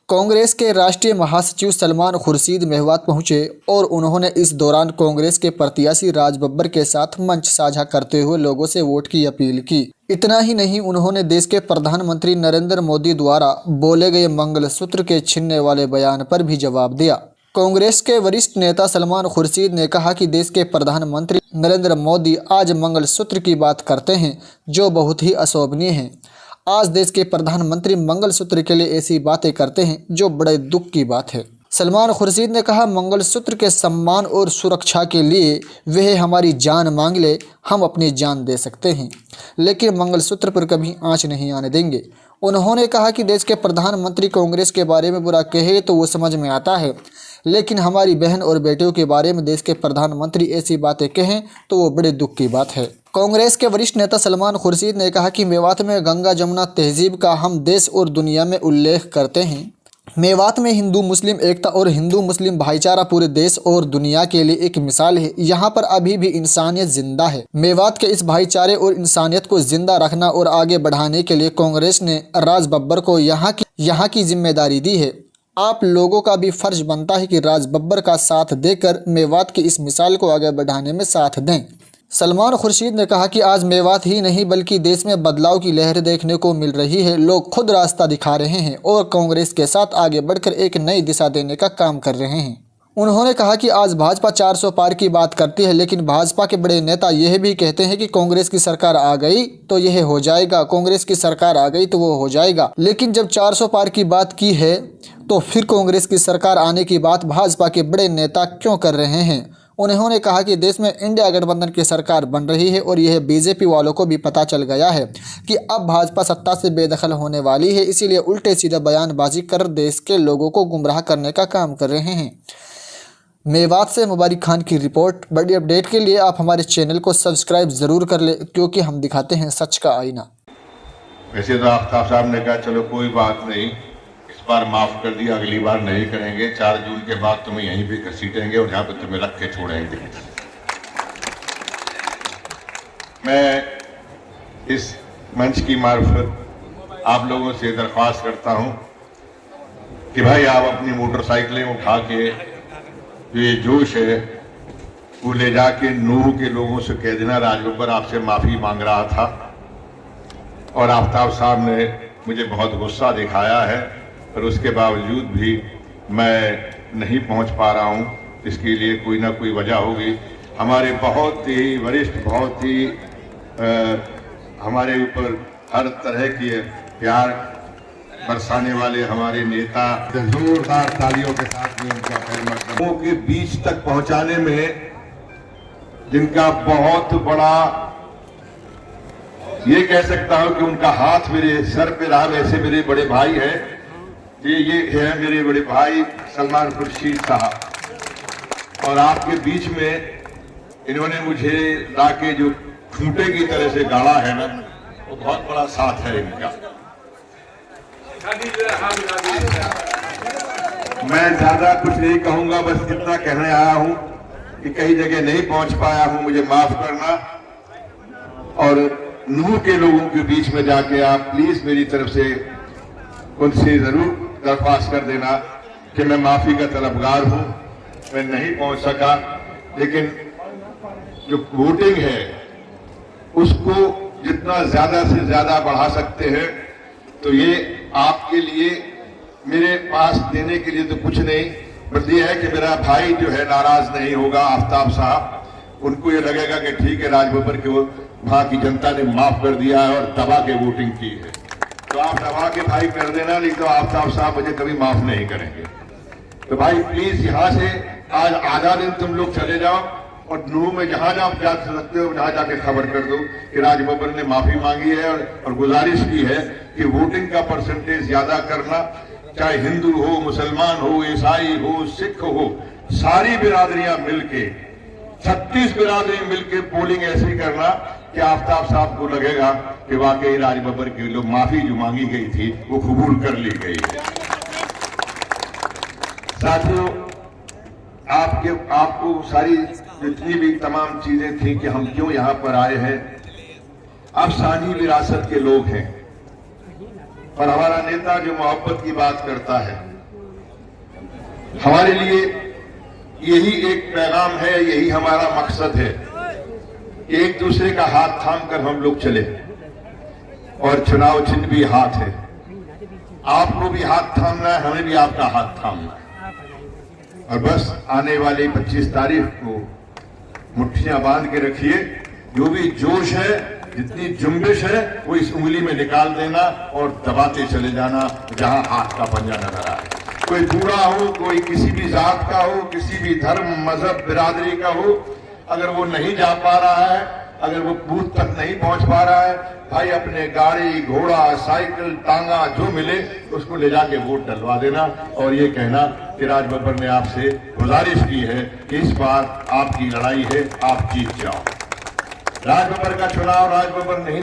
कांग्रेस के राष्ट्रीय महासचिव सलमान खुर्शीद मेवात पहुंचे और उन्होंने इस दौरान कांग्रेस के प्रत्याशी राज बब्बर के साथ मंच साझा करते हुए लोगों से वोट की अपील की। इतना ही नहीं, उन्होंने देश के प्रधानमंत्री नरेंद्र मोदी द्वारा बोले गए मंगलसूत्र के छीनने वाले बयान पर भी जवाब दिया। कांग्रेस के वरिष्ठ नेता सलमान खुर्शीद ने कहा कि देश के प्रधानमंत्री नरेंद्र मोदी आज मंगलसूत्र की बात करते हैं जो बहुत ही अशोभनीय है। आज देश के प्रधानमंत्री मंगलसूत्र के लिए ऐसी बातें करते हैं जो बड़े दुख की बात है। सलमान खुर्शीद ने कहा, मंगलसूत्र के सम्मान और सुरक्षा के लिए वह हमारी जान मांग ले, हम अपनी जान दे सकते हैं, लेकिन मंगलसूत्र पर कभी आंच नहीं आने देंगे। उन्होंने कहा कि देश के प्रधानमंत्री कांग्रेस के बारे में बुरा कहे तो वो समझ में आता है, लेकिन हमारी बहन और बेटियों के बारे में देश के प्रधानमंत्री ऐसी बातें कहें तो वो बड़े दुख की बात है। कांग्रेस के वरिष्ठ नेता सलमान खुर्शीद ने कहा कि मेवात में गंगा जमुना तहजीब का हम देश और दुनिया में उल्लेख करते हैं। मेवात में हिंदू मुस्लिम एकता और हिंदू मुस्लिम भाईचारा पूरे देश और दुनिया के लिए एक मिसाल है। यहाँ पर अभी भी इंसानियत जिंदा है। मेवात के इस भाईचारे और इंसानियत को जिंदा रखना और आगे बढ़ाने के लिए कांग्रेस ने राज बब्बर को यहाँ की जिम्मेदारी दी है। आप लोगों का भी फर्ज बनता है कि राज बब्बर का साथ देकर मेवात की इस मिसाल को आगे बढ़ाने में साथ दें। सलमान खुर्शीद ने कहा कि आज मेवात ही नहीं बल्कि देश में बदलाव की लहर देखने को मिल रही है। लोग खुद रास्ता दिखा रहे हैं और कांग्रेस के साथ आगे बढ़कर एक नई दिशा देने का काम कर रहे हैं। उन्होंने कहा कि आज भाजपा 400 पार की बात करती है, लेकिन भाजपा के बड़े नेता यह भी कहते हैं कि कांग्रेस की सरकार आ गई तो यह हो जाएगा, कांग्रेस की सरकार आ गई तो वो हो जाएगा। लेकिन जब 400 पार की बात की है तो फिर कांग्रेस की सरकार आने की बात भाजपा के बड़े नेता क्यों कर रहे हैं। उन्होंने कहा कि देश में इंडिया गठबंधन की सरकार बन रही है और यह बीजेपी वालों को भी पता चल गया है कि अब भाजपा सत्ता से बेदखल होने वाली है, इसीलिए उल्टे सीधे बयानबाजी कर देश के लोगों को गुमराह करने का काम कर रहे हैं। मेवात से मुबारक खान की रिपोर्ट। बड़ी अपडेट के लिए आप हमारे चैनल को सब्सक्राइब ज़रूर कर ले, क्योंकि हम दिखाते हैं सच का आईना। वैसे तो आफ्ताब साहब ने कहा चलो कोई बात नहीं, इस बार माफ़ कर दिया, अगली बार नहीं करेंगे। 4 जून के बाद तुम्हें यहीं पे घसीटेंगे और यहाँ पे तुम्हें रख के छोड़ेंगे। मैं इस मंच की मार्फत आप लोगों से दरख्वास्त करता हूँ कि भाई आप अपनी मोटरसाइकिलें उठा के जो ये जोश है वो ले जाके नूह के लोगों से कह देना राज बब्बर आपसे माफ़ी मांग रहा था और आफ्ताब साहब ने मुझे बहुत गुस्सा दिखाया है, पर उसके बावजूद भी मैं नहीं पहुंच पा रहा हूं। इसके लिए कोई ना कोई वजह होगी। हमारे बहुत ही वरिष्ठ, बहुत ही हमारे ऊपर हर तरह की प्यार बरसाने वाले हमारे नेता जोरदार तालियों के साथ में उनका लोगों के बीच तक पहुंचाने में जिनका बहुत बड़ा, ये कह सकता हूं कि उनका हाथ मेरे सर पे रहा। वैसे मेरे बड़े भाई हैं, ये है मेरे बड़े भाई सलमान खुर्शीद साहब, और आपके बीच में इन्होंने मुझे लाके जो खूंटे की तरह से गाड़ा है ना, वो बहुत बड़ा साथ है इनका। मैं ज्यादा कुछ नहीं कहूंगा, बस इतना कहने आया हूं कि कई जगह नहीं पहुंच पाया हूं, मुझे माफ करना। और नूह के लोगों के बीच में जाके आप प्लीज मेरी तरफ से उनसे जरूर दरख्वास्त कर देना कि मैं माफी का तलबगार हूं, मैं नहीं पहुंच सका। लेकिन जो वोटिंग है उसको जितना ज्यादा से ज्यादा बढ़ा सकते हैं तो ये आपके लिए, मेरे पास देने के लिए तो कुछ नहीं, बस ये है कि मेरा भाई जो है नाराज नहीं होगा, आफ्ताब साहब। उनको ये लगेगा कि ठीक है राज बब्बर को वहां की जनता ने माफ कर दिया है और दबा के वोटिंग की है, तो आप दबा के भाई कर देना, नहीं तो आफ्ताब साहब मुझे कभी माफ नहीं करेंगे। तो भाई प्लीज यहाँ से आज आधा दिन तुम लोग चले जाओ और नूह में जहां आप जा सकते हो वहां जाके खबर कर दो कि राज बब्बर ने माफी मांगी है और गुजारिश की है कि वोटिंग का परसेंटेज ज्यादा करना, चाहे हिंदू हो, मुसलमान हो, ईसाई हो, सिख हो, सारी बिरादरियां मिलके, 36 बिरादरी मिलके पोलिंग ऐसी करना कि आफ्ताब साहब को लगेगा कि वाकई राज बब्बर की लोग माफी जो मांगी गई थी वो कबूल कर ली गई है। साथियों, आपको सारी जितनी भी तमाम चीजें थी कि हम क्यों यहाँ पर आए हैं, आप साझी विरासत के लोग हैं और हमारा नेता जो मोहब्बत की बात करता है हमारे लिए यही एक पैगाम है, यही हमारा मकसद है, एक दूसरे का हाथ थाम कर हम लोग चले। और चुनाव चिन्ह भी हाथ है, आपको भी हाथ थामना है, हमें भी आपका हाथ थामना है। और बस आने वाली 25 तारीख को मुट्ठियां बांध के रखिए, जो भी जोश है, जितनी जुम्बिश है, वो इस उंगली में निकाल देना और दबाते चले जाना जहां हाथ का पंजा नजर आए। कोई बूढ़ा हो, कोई किसी भी जात का हो, किसी भी धर्म मजहब बिरादरी का हो, अगर वो नहीं जा पा रहा है, अगर वो बूथ तक नहीं पहुंच पा रहा है, भाई अपने गाड़ी घोड़ा साइकिल टांगा जो मिले उसको ले जाके वोट डलवा देना। और ये कहना कि राज बब्बर ने आपसे गुजारिश की है कि इस बार आपकी लड़ाई है, आप जीत जाओ। राज बब्बर का चुनाव राज बब्बर नहीं